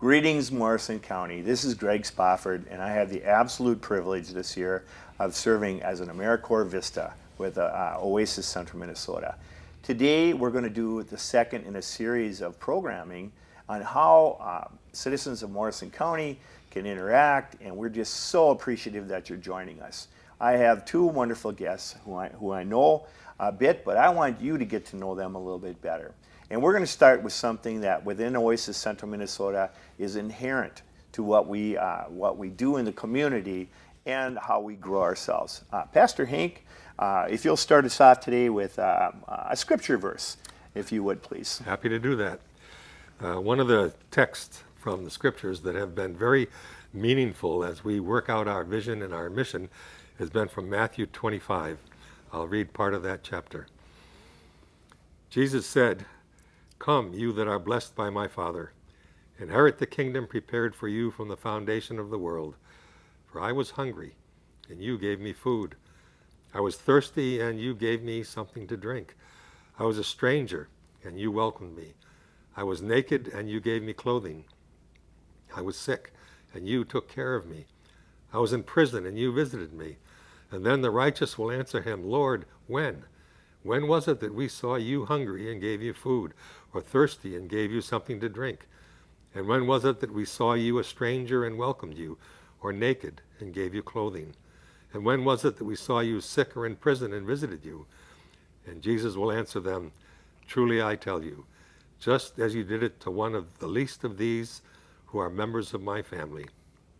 Greetings, Morrison County. This is Greg Spofford, and I have the absolute privilege this year of serving as an AmeriCorps Vista with Oasis Central Minnesota. Today, we're going to do the second in a series of programming on how citizens of Morrison County can interact, and we're just so appreciative that you're joining us. I have two wonderful guests who I know a bit, but I want you to get to know them a little bit better. And we're going to start with something that within Oasis Central Minnesota is inherent to what we do in the community and how we grow ourselves. Pastor Hank, if you'll start us off today with a scripture verse, if you would, please. Happy to do that. One of the texts from the scriptures that have been very meaningful as we work out our vision and our mission has been from Matthew 25. I'll read part of that chapter. Jesus said, "Come, you that are blessed by my Father, inherit the kingdom prepared for you from the foundation of the world. For I was hungry, and you gave me food. I was thirsty, and you gave me something to drink. I was a stranger, and you welcomed me. I was naked, and you gave me clothing. I was sick, and you took care of me. I was in prison, and you visited me." And then the righteous will answer him, "Lord, when? When was it that we saw you hungry and gave you food, or thirsty and gave you something to drink? And when was it that we saw you a stranger and welcomed you, or naked and gave you clothing? And when was it that we saw you sick or in prison and visited you?" And Jesus will answer them, "Truly I tell you, just as you did it to one of the least of these who are members of my family,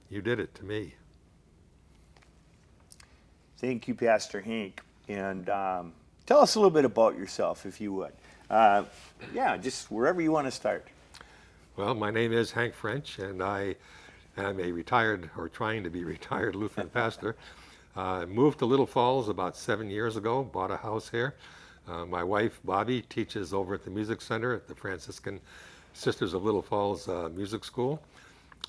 you did it to me." Thank you, Pastor Hank. And tell us a little bit about yourself, if you would. Just wherever you want to start. Well, my name is Hank French, and I am a retired, or trying to be retired, Lutheran pastor. I moved to Little Falls about 7 years ago, bought a house here. My wife, Bobby, teaches over at the Music Center at the Franciscan Sisters of Little Falls Music School.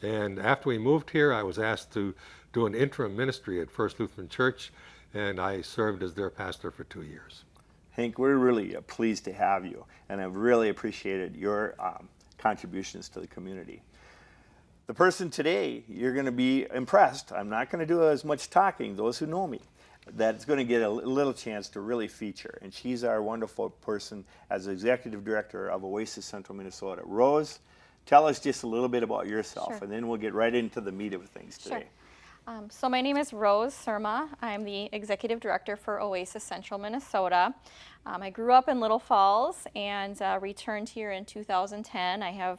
And after we moved here, I was asked to do an interim ministry at First Lutheran Church, and I served as their pastor for 2 years. Hank, we're really pleased to have you, and I've really appreciated your contributions to the community. The person today, you're going to be impressed. I'm not going to do as much talking, those who know me. That's going to get a little chance to really feature. And she's our wonderful person as Executive Director of Oasis Central Minnesota. Rose, tell us just a little bit about yourself, Sure. and then we'll get right into the meat of things today. Sure. So my name is Rose Surma. I'm the Executive Director for Oasis Central Minnesota. I grew up in Little Falls and returned here in 2010. I have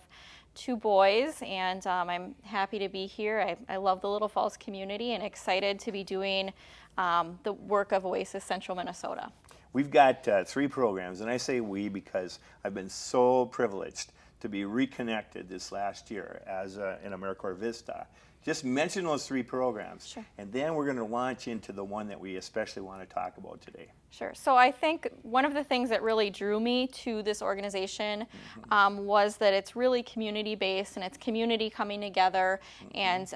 2 boys, and I'm happy to be here. I love the Little Falls community and excited to be doing the work of Oasis Central Minnesota. We've got 3 programs, and I say we because I've been so privileged to be reconnected this last year as in AmeriCorps Vista. Just mention those 3 programs, Sure. and then we're going to launch into the one that we especially want to talk about today. Sure. So I think one of the things that really drew me to this organization was that it's really community-based, and it's community coming together and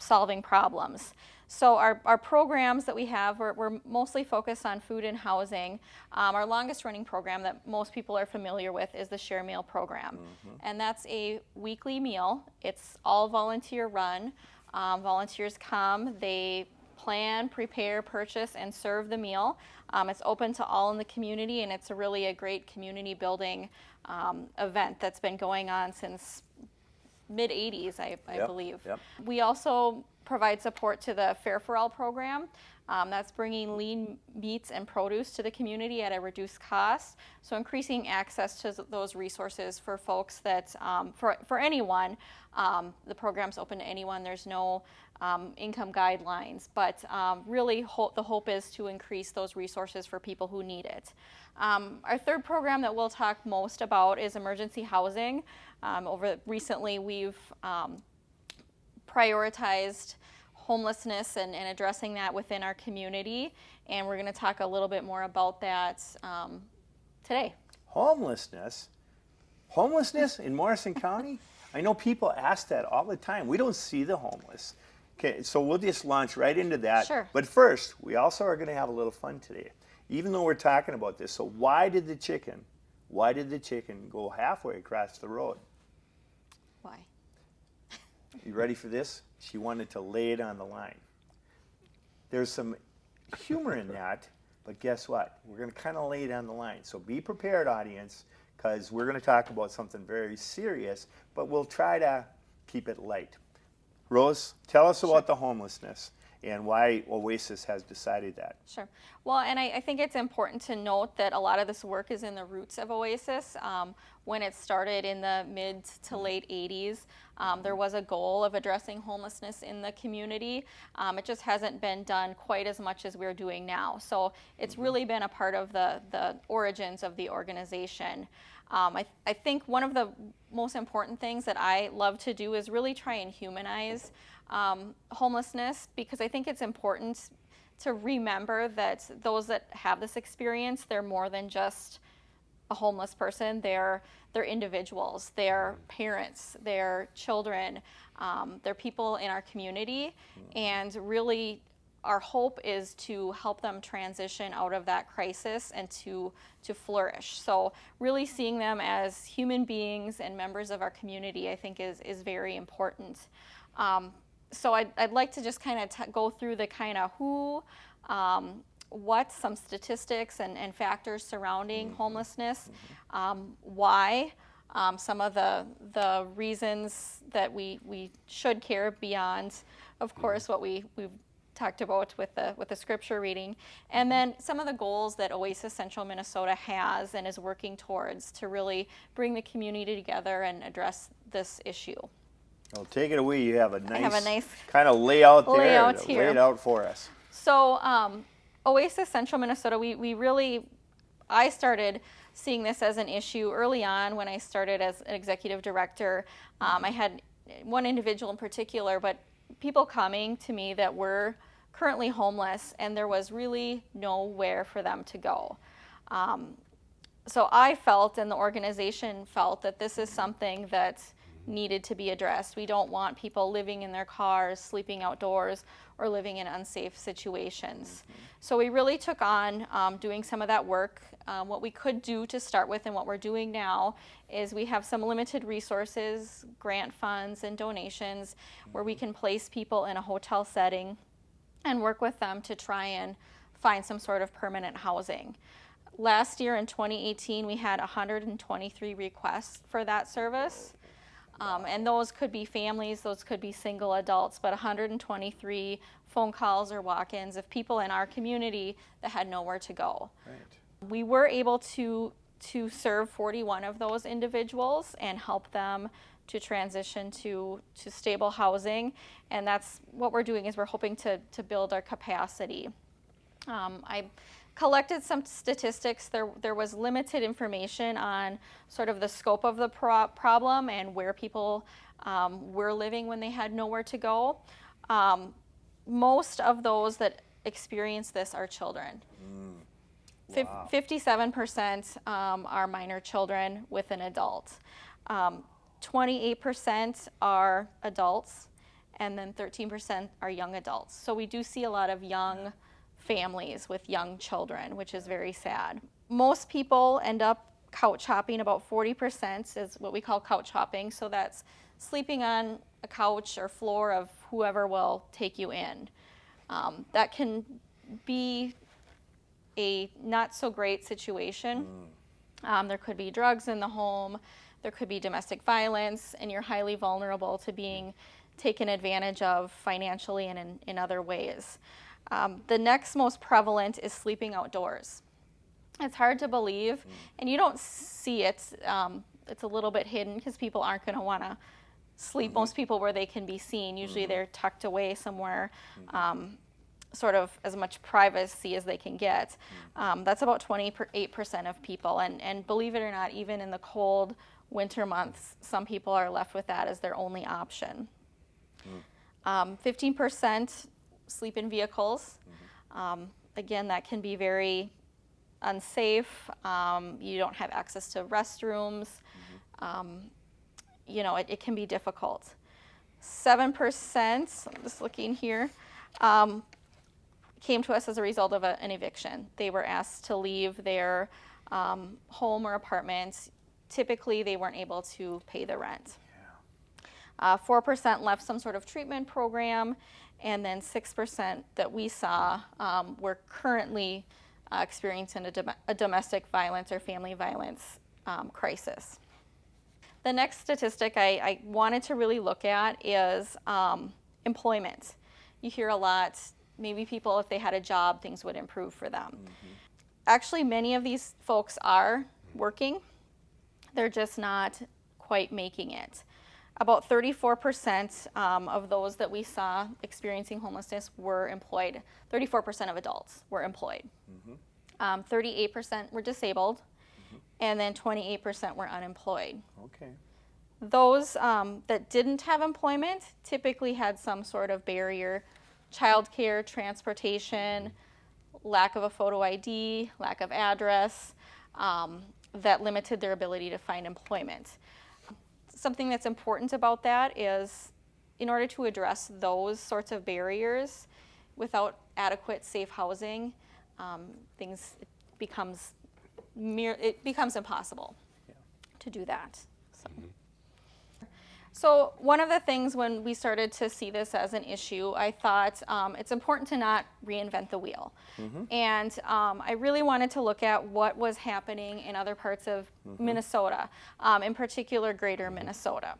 solving problems. So our programs that we have, we're mostly focused on food and housing. Our longest running program that most people are familiar with is the Share Meal program. And that's a weekly meal. It's all volunteer run. Volunteers come, they plan, prepare, purchase, and serve the meal. It's open to all in the community, and it's really a great community building event that's been going on since mid-'80s, I believe. Yep. We also provide support to the Fair for All program. That's bringing lean meats and produce to the community at a reduced cost. So increasing access to those resources for folks that, for anyone. The program's open to anyone. There's no income guidelines, but really the hope is to increase those resources for people who need it. Our third program that we'll talk most about is emergency housing. Recently we've prioritized homelessness and addressing that within our community, and we're going to talk a little bit more about that today. Homelessness in Morrison County? I know people ask that all the time. We don't see the homeless. Okay, so we'll just launch right into that. Sure. But first, we also are going to have a little fun today, even though we're talking about this. So why did the chicken go halfway across the road? Why? You ready for this? She wanted to lay it on the line. There's some humor in that, but guess what? We're going to kind of lay it on the line. So be prepared, audience, because we're going to talk about something very serious, but we'll try to keep it light. Rose, tell us about the homelessness and why Oasis has decided that. Sure. Well, and I think it's important to note that a lot of this work is in the roots of Oasis. When it started in the mid to late 80s, there was a goal of addressing homelessness in the community. It just hasn't been done quite as much as we're doing now. So it's really been a part of the origins of the organization. I think one of the most important things that I love to do is really try and humanize homelessness, because I think it's important to remember that those that have this experience, they're more than just a homeless person. They're individuals, they're parents, they're children, they're people in our community, and really our hope is to help them transition out of that crisis and to flourish. So really seeing them as human beings and members of our community, I think is very important. So I'd like to just kind of go through the kind of who, what, some statistics and factors surrounding homelessness, why, some of the reasons that we should care beyond, of course, what we've talked about with the scripture reading, and then some of the goals that Oasis Central Minnesota has and is working towards to really bring the community together and address this issue. Well, take it away. You have a nice kind of layout there. layout here. Lay it out for us. So Oasis Central Minnesota, I started seeing this as an issue early on when I started as an executive director. I had one individual in particular, but people coming to me that were currently homeless, and there was really nowhere for them to go. So I felt, and the organization felt, that this is something that needed to be addressed. We don't want people living in their cars, sleeping outdoors, or living in unsafe situations. So we really took on doing some of that work. What we could do to start with, and what we're doing now, is we have some limited resources, grant funds and donations, where we can place people in a hotel setting and work with them to try and find some sort of permanent housing. Last year in 2018, we had 123 requests for that service. And those could be families, those could be single adults, but 123 phone calls or walk-ins of people in our community that had nowhere to go. Right. We were able to serve 41 of those individuals and help them to transition to stable housing, and that's what we're doing, is we're hoping to build our capacity. I collected some statistics. There was limited information on sort of the scope of the problem and where people were living when they had nowhere to go. Most of those that experience this are children. Wow. 57% are minor children with an adult. 28% are adults, and then 13% are young adults. So we do see a lot of young families with young children, which is very sad. Most people end up couch hopping. About 40% is what we call couch hopping. So that's sleeping on a couch or floor of whoever will take you in. That can be a not so great situation. There could be drugs in the home, there could be domestic violence, and you're highly vulnerable to being taken advantage of financially and in other ways. The next most prevalent is sleeping outdoors. It's hard to believe, and you don't see it. It's a little bit hidden because people aren't going to want to sleep, most people, where they can be seen. Usually they're tucked away somewhere, sort of as much privacy as they can get. That's about 28% of people, and believe it or not, even in the cold winter months, some people are left with that as their only option. 15% sleep in vehicles. Again, that can be very unsafe. You don't have access to restrooms. It can be difficult. 7%, I'm just looking here, came to us as a result of an eviction. They were asked to leave their home or apartment. Typically, they weren't able to pay the rent. 4% left some sort of treatment program, and then 6% that we saw were currently experiencing a domestic violence or family violence crisis. The next statistic I wanted to really look at is employment. You hear a lot, maybe people, if they had a job, things would improve for them. Actually, many of these folks are working. They're just not quite making it. About 34% of those that we saw experiencing homelessness were employed. 34% of adults were employed. 38% were disabled, and then 28% were unemployed. Okay. Those that didn't have employment typically had some sort of barrier: childcare, transportation, lack of a photo ID, lack of address, that limited their ability to find employment. Something that's important about that is, in order to address those sorts of barriers, without adequate safe housing, it becomes impossible to do that. So one of the things when we started to see this as an issue, I thought it's important to not reinvent the wheel. And I really wanted to look at what was happening in other parts of Minnesota, in particular greater Minnesota.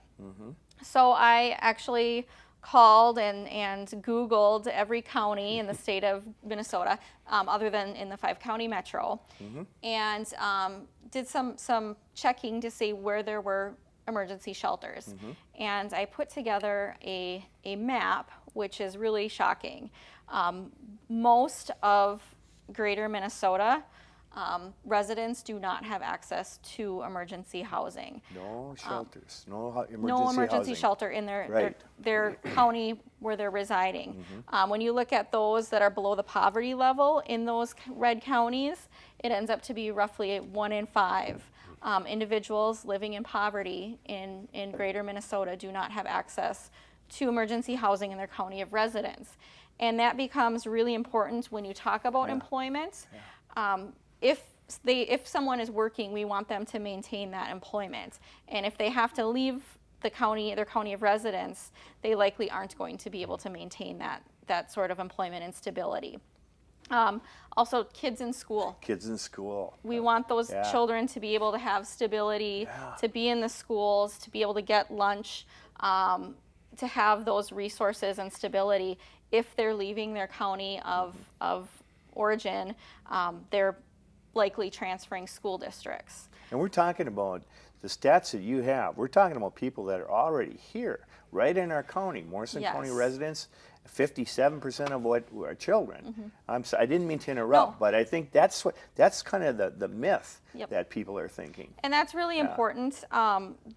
So I actually called and Googled every county in the state of Minnesota, other than in the 5-county metro, and did some checking to see where there were emergency shelters. And I put together a map, which is really shocking. Most of greater Minnesota residents do not have access to emergency housing. No shelters, no emergency housing. shelter in Right. their county where they're residing. When you look at those that are below the poverty level in those red counties, it ends up to be roughly 1 in 5 individuals living in poverty in greater Minnesota do not have access to emergency housing in their county of residence. And that becomes really important when you talk about employment. If someone is working, we want them to maintain that employment. And if they have to leave their county of residence, they likely aren't going to be able to maintain that sort of employment and stability. Also, kids in school. Kids in school. We want those children to be able to have stability, to be in the schools, to be able to get lunch, to have those resources and stability. If they're leaving their county of origin, they're likely transferring school districts. And we're talking about the stats that you have. We're talking about people that are already here, right in our county. Morrison County residents, 57% of what are children. I didn't mean to interrupt, but I think that's kind of the myth that people are thinking. And that's really important.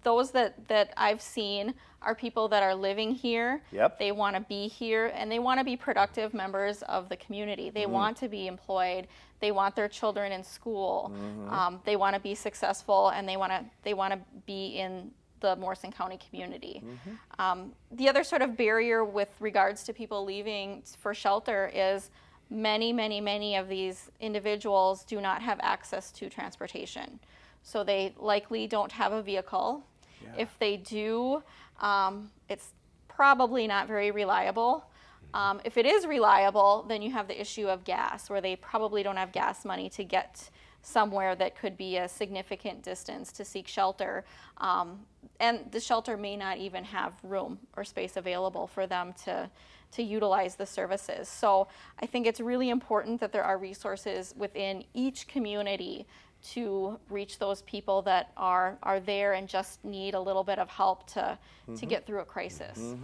Those that I've seen are people that are living here. They want to be here, and they want to be productive members of the community. They want to be employed. They want their children in school. They want to be successful, and they want to be in the Morrison County community. The other sort of barrier with regards to people leaving for shelter is many of these individuals do not have access to transportation. So they likely don't have a vehicle. If they do, it's probably not very reliable. If it is reliable, then you have the issue of gas, where they probably don't have gas money to get somewhere that could be a significant distance to seek shelter. And the shelter may not even have room or space available for them to utilize the services. So I think it's really important that there are resources within each community to reach those people that are there and just need a little bit of help to get through a crisis.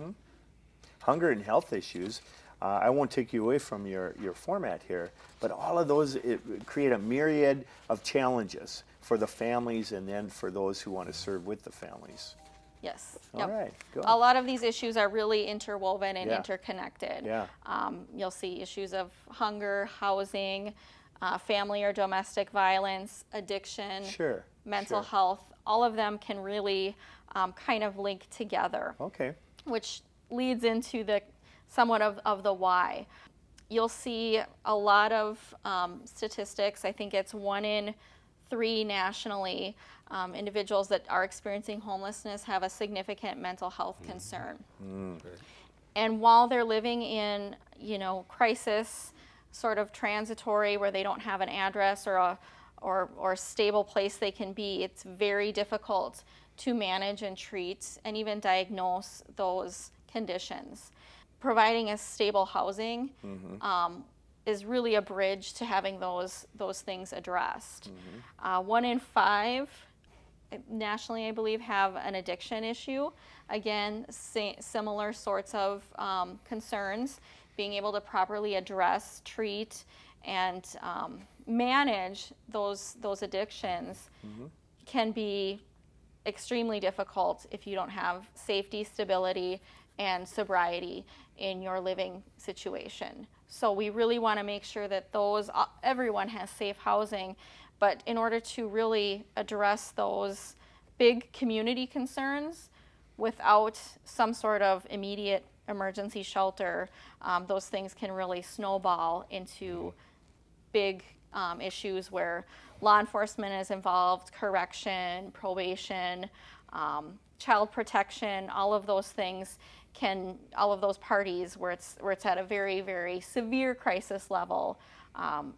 Hunger and health issues. I won't take you away from your format here, but all of those create a myriad of challenges for the families and then for those who want to serve with the families. Yes. All right, go. A lot of these issues are really interwoven and interconnected. Yeah. You'll see issues of hunger, housing, family or domestic violence, addiction, mental health. All of them can really kind of link together. Okay. Which leads into the somewhat of the why. You'll see a lot of statistics. I think it's 1 in 3 nationally individuals that are experiencing homelessness have a significant mental health concern. And while they're living in, crisis, sort of transitory, where they don't have an address or a stable place they can be, it's very difficult to manage and treat and even diagnose those conditions. Providing a stable housing is really a bridge to having those things addressed. 1 in 5 nationally, I believe, have an addiction issue. Again, similar sorts of concerns. Being able to properly address, treat, and manage those addictions can be extremely difficult if you don't have safety, stability, and sobriety in your living situation. So we really want to make sure that everyone has safe housing, but in order to really address those big community concerns without some sort of immediate emergency shelter, those things can really snowball into big issues where law enforcement is involved, correction, probation, child protection, all of those things all of those parties where it's at a very, very severe crisis level.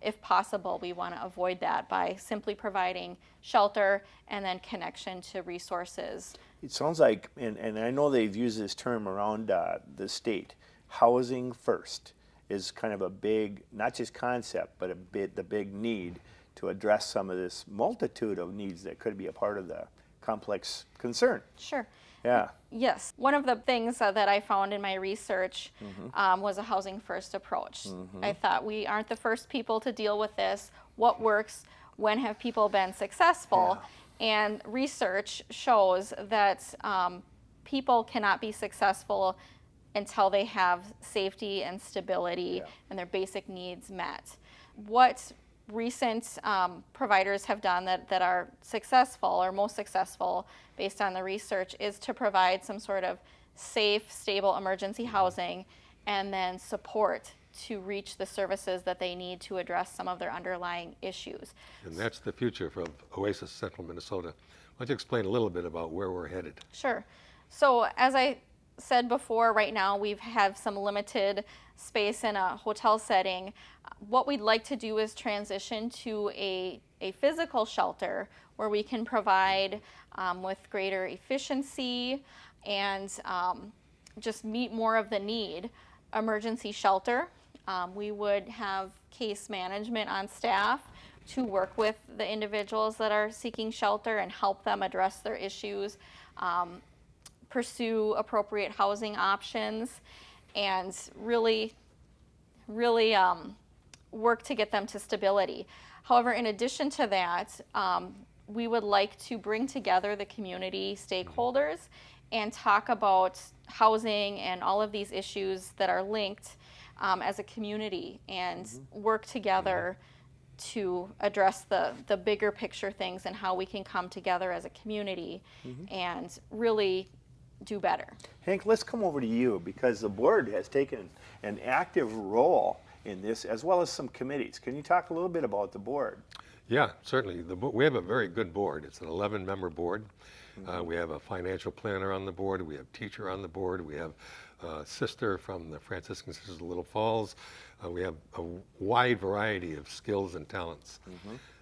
If possible, we want to avoid that by simply providing shelter and then connection to resources. It sounds like, and I know they've used this term around the state, housing first is kind of a big, not just concept, but the big need to address some of this multitude of needs that could be a part of the complex concern. Sure. Yeah. Yes. One of the things that I found in my research was a housing first approach. I thought, we aren't the first people to deal with this. What works? When have people been successful? Yeah. And research shows that people cannot be successful until they have safety and stability and their basic needs met. What recent providers have done that are successful or most successful based on the research is to provide some sort of safe, stable emergency housing and then support to reach the services that they need to address some of their underlying issues. And that's the future for Oasis Central Minnesota. Why don't you explain a little bit about where we're headed? Sure. So as I said before, right now we have some limited space in a hotel setting. What we'd like to do is transition to a physical shelter where we can provide with greater efficiency and just meet more of the need. Emergency shelter. We would have case management on staff to work with the individuals that are seeking shelter and help them address their issues, pursue appropriate housing options, and really work to get them to stability. However, in addition to that, we would like to bring together the community stakeholders and talk about housing and all of these issues that are linked as a community and work together to address the bigger picture things and how we can come together as a community and really do better. Hank, let's come over to you because the board has taken an active role in this as well as some committees. Can you talk a little bit about the board? Yeah, certainly. We have a very good board. It's an 11-member board. We have a financial planner on the board. We have a teacher on the board. We have a sister from the Franciscan Sisters of Little Falls. We have a wide variety of skills and talents.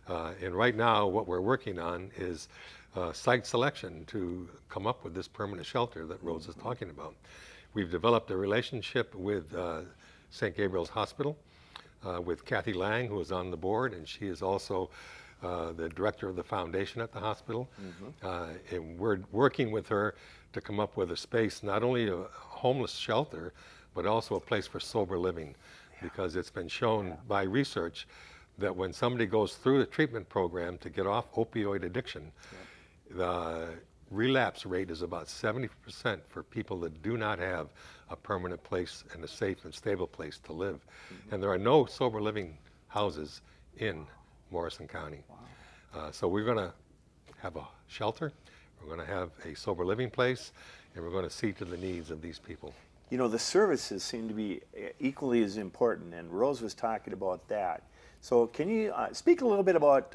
And right now, what we're working on is site selection to come up with this permanent shelter that Rose is talking about. We've developed a relationship with St. Gabriel's Hospital, with Kathy Lang, who is on the board, and she is also the director of the foundation at the hospital. And we're working with her to come up with a space, not only a homeless shelter, but also a place for sober living, because it's been shown by research that when somebody goes through the treatment program to get off opioid addiction, the relapse rate is about 70% for people that do not have a permanent place and a safe and stable place to live. And there are no sober living houses in Morrison County. So we're going to have a shelter, we're going to have a sober living place, and we're going to see to the needs of these people. You know, the services seem to be equally as important, and Rose was talking about that. So can you speak a little bit about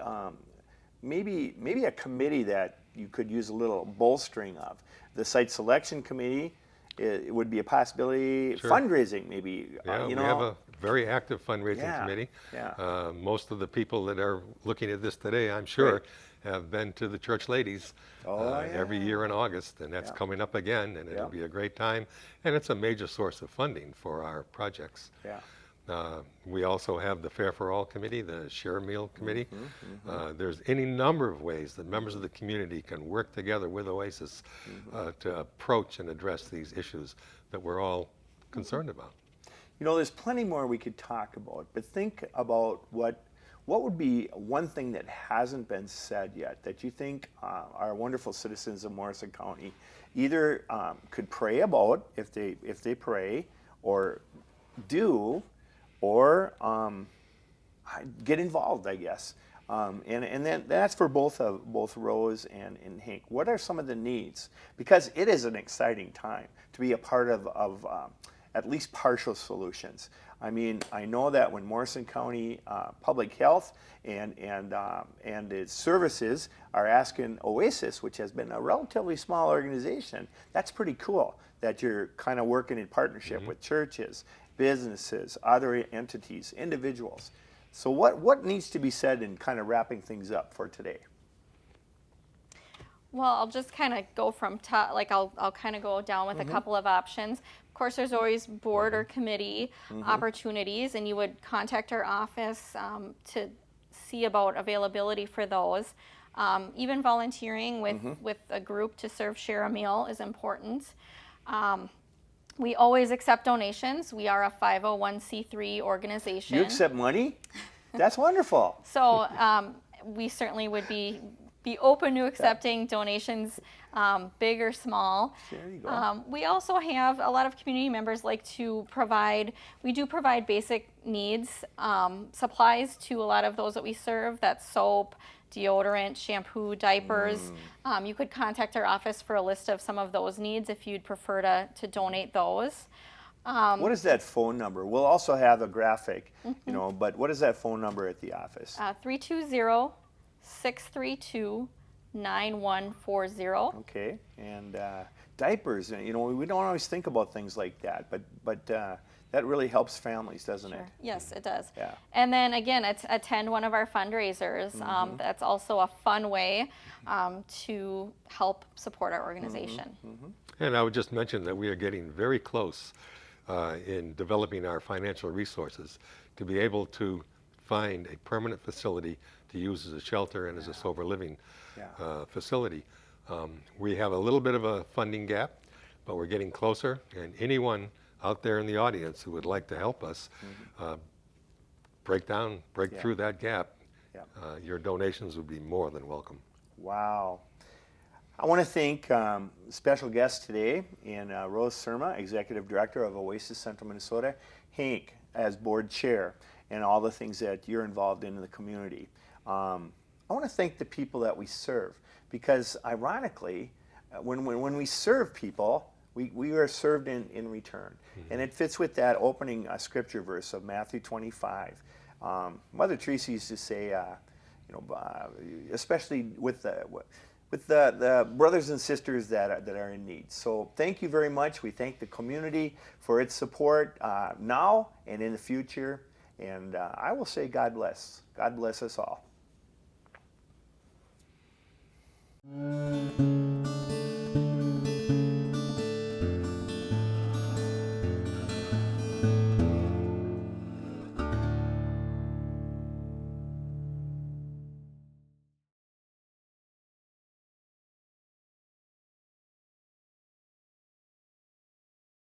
maybe a committee that you could use a little bolstering of. The site selection committee, it would be a possibility. Sure. Fundraising, maybe. Yeah, we have a very active fundraising Yeah, committee. yeah. Most of the people that are looking at this today, I'm sure, have been to the Church Ladies every year in August, and that's coming up again, and it'll be a great time. And it's a major source of funding for our projects. Yeah. We also have the Fair for All Committee, the Share Meal Committee. There's any number of ways that members of the community can work together with Oasis to approach and address these issues that we're all concerned about. You know, there's plenty more we could talk about, but think about what would be one thing that hasn't been said yet that you think our wonderful citizens of Morrison County either could pray about if they pray, or do, or get involved, I guess. And then that's for both Rose and Hank. What are some of the needs? Because it is an exciting time to be a part of at least partial solutions. I mean, I know that when Morrison County Public Health and its services are asking Oasis, which has been a relatively small organization, that's pretty cool that you're kind of working in partnership with churches, businesses, other entities, individuals. So what needs to be said in kind of wrapping things up for today? Well, I'll just kind of go from top, like I'll kind of go down with a couple of options. Of course, there's always board or committee opportunities, and you would contact our office to see about availability for those. Even volunteering with a group to share a meal is important. We always accept donations. We are a 501c3 organization. You accept money? That's wonderful. So we certainly would be open to accepting donations, big or small. There you go. We also have a lot of community members like to provide, we do provide basic needs, supplies to a lot of those that we serve. That's soap, deodorant, shampoo, diapers. You could contact our office for a list of some of those needs if you'd prefer to donate those. What is that phone number? We'll also have a graphic, you know, but what is that phone number at the office? 320-632-9140. Okay, and diapers, you know, we don't always think about things like that, but that really helps families, doesn't it? Yes, it does. Yeah. And then again, attend one of our fundraisers. That's also a fun way to help support our organization. And I would just mention that we are getting very close in developing our financial resources to be able to find a permanent facility to use as a shelter and as a sober living facility. We have a little bit of a funding gap, but we're getting closer, and anyone out there in the audience who would like to help us break through that gap, your donations would be more than welcome. Wow. I want to thank special guests today in Rose Surma, Executive Director of Oasis Central Minnesota, Hank as Board Chair, and all the things that you're involved in the community. I want to thank the people that we serve, because ironically, when we serve people, we are served in return. And it fits with that opening scripture verse of Matthew 25. Mother Teresa used to say, you know, especially with the brothers and sisters that are in need. So thank you very much. We thank the community for its support now and in the future. And I will say God bless. God bless us all.